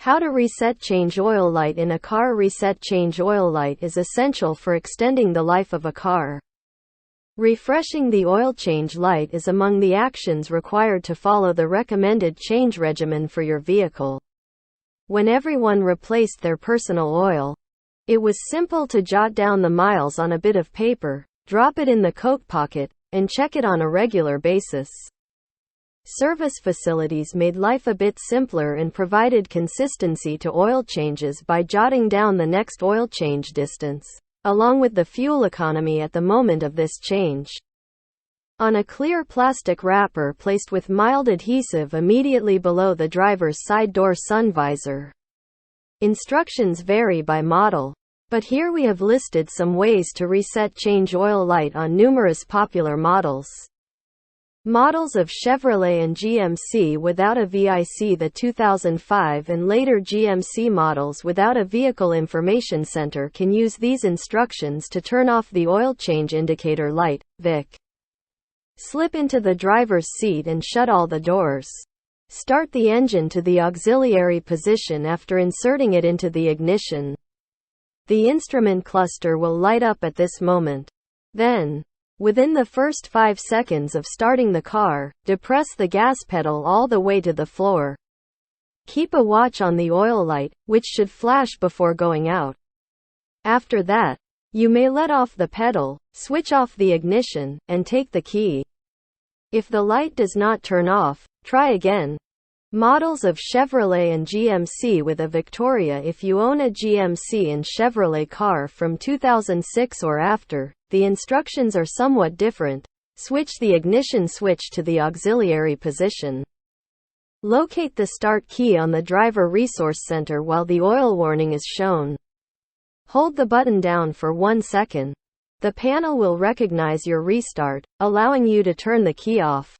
How to reset change oil light in a car. Reset change oil light is essential for extending the life of a car. Refreshing the oil change light is among the actions required to follow the recommended change regimen for your vehicle. When everyone replaced their personal oil, it was simple to jot down the miles on a bit of paper, drop it in the coat pocket, and check it on a regular basis. Service facilities made life a bit simpler and provided consistency to oil changes by jotting down the next oil change distance, along with the fuel economy at the moment of this change, on a clear plastic wrapper placed with mild adhesive immediately below the driver's side door sun visor. Instructions vary by model, but here we have listed some ways to reset change oil light on numerous popular models. Models of Chevrolet and GMC without a VIC. The 2005 and later GMC models without a Vehicle Information Center can use these instructions to turn off the oil change indicator light, VIC. Slip into the driver's seat and shut all the doors. Start the engine to the auxiliary position after inserting it into the ignition. The instrument cluster will light up at this moment. Then, within the first 5 seconds of starting the car, depress the gas pedal all the way to the floor. Keep a watch on the oil light, which should flash before going out. After that, you may let off the pedal, switch off the ignition, and take the key. If the light does not turn off, try again. Models of Chevrolet and GMC with a Victoria. If you own a GMC and Chevrolet car from 2006 or after, the instructions are somewhat different. Switch the ignition switch to the auxiliary position. Locate the start key on the Driver Resource Center while the oil warning is shown. Hold the button down for 1 second. The panel will recognize your restart, allowing you to turn the key off.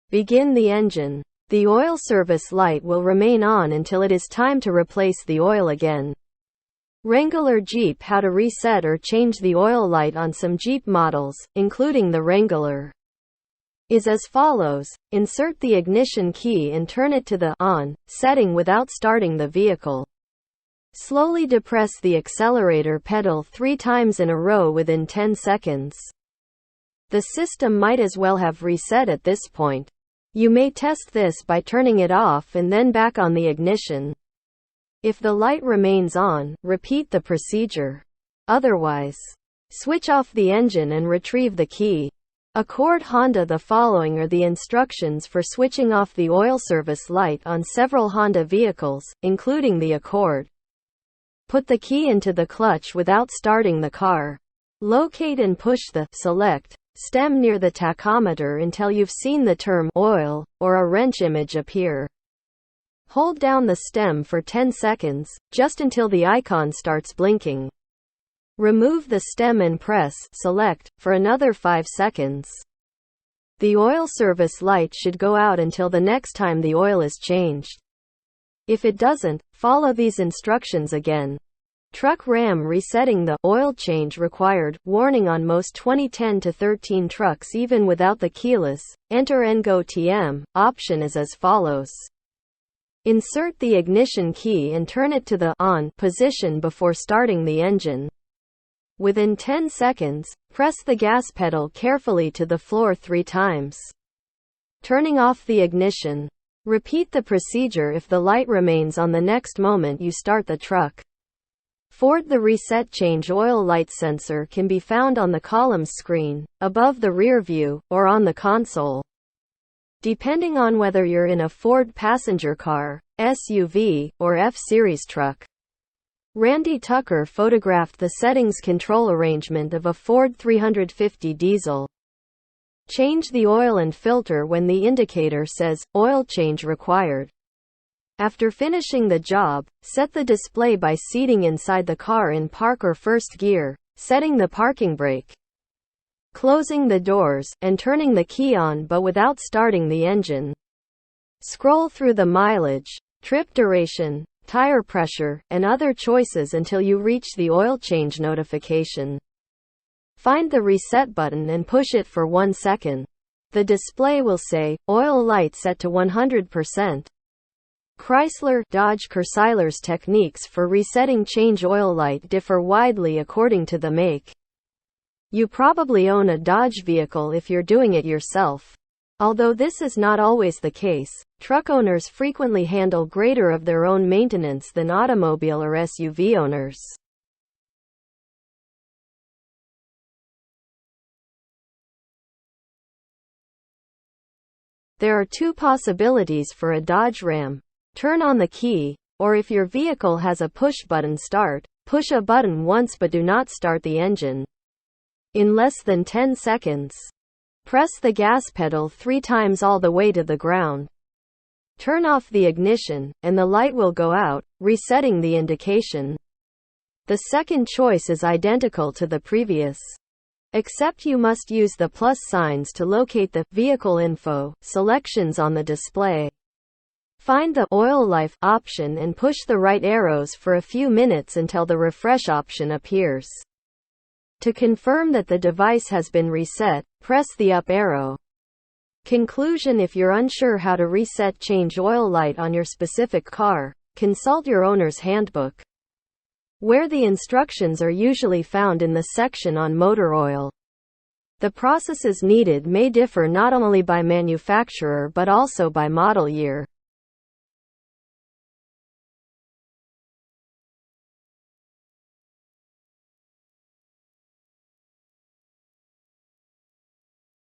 Begin the engine. The oil service light will remain on until it is time to replace the oil again. Wrangler Jeep. How to reset or change the oil light on some Jeep models, including the Wrangler, is as follows. Insert the ignition key and turn it to the on setting without starting the vehicle. Slowly depress the accelerator pedal 3 times in a row within 10 seconds. The system might as well have reset at this point. You may test this by turning it off and then back on the ignition. If the light remains on, repeat the procedure. Otherwise, switch off the engine and retrieve the key. Accord Honda. The following are the instructions for switching off the oil service light on several Honda vehicles, including the Accord. Put the key into the clutch without starting the car. Locate and push the select stem near the tachometer until you've seen the term oil or a wrench image appear. Hold down the stem for 10 seconds, just until the icon starts blinking. Remove the stem and press select for another 5 seconds. The oil service light should go out until the next time the oil is changed. If it doesn't, follow these instructions again. Truck Ram. Resetting the oil change required warning on most 2010-13 trucks even without the keyless enter NGO TM option is as follows. Insert the ignition key and turn it to the on position before starting the engine. Within 10 seconds, press the gas pedal carefully to the floor 3 times. Turning off the ignition. Repeat the procedure if the light remains on the next moment you start the truck. Ford. The reset change oil light sensor can be found on the columns screen, above the rear view, or on the console. Depending on whether you're in a Ford passenger car, SUV, or F-Series truck. Randy Tucker photographed the settings control arrangement of a Ford 350 diesel. Change the oil and filter when the indicator says, oil change required. After finishing the job, set the display by seating inside the car in park or first gear, setting the parking brake, closing the doors, and turning the key on but without starting the engine. Scroll through the mileage, trip duration, tire pressure, and other choices until you reach the oil change notification. Find the reset button and push it for 1 second. The display will say, oil light set to 100%. Chrysler, Dodge Chrysler's techniques for resetting change oil light differ widely according to the make. You probably own a Dodge vehicle if you're doing it yourself. Although this is not always the case, truck owners frequently handle greater of their own maintenance than automobile or SUV owners. There are two possibilities for a Dodge Ram. Turn on the key, or if your vehicle has a push-button start, push a button once but do not start the engine. In less than 10 seconds, press the gas pedal 3 times all the way to the ground. Turn off the ignition, and the light will go out, resetting the indication. The second choice is identical to the previous, except you must use the plus signs to locate the vehicle info selections on the display. Find the Oil Life option and push the right arrows for a few minutes until the refresh option appears. To confirm that the device has been reset, press the up arrow. Conclusion: if you're unsure how to reset change oil light on your specific car, consult your owner's handbook, where the instructions are usually found in the section on motor oil. The processes needed may differ not only by manufacturer but also by model year.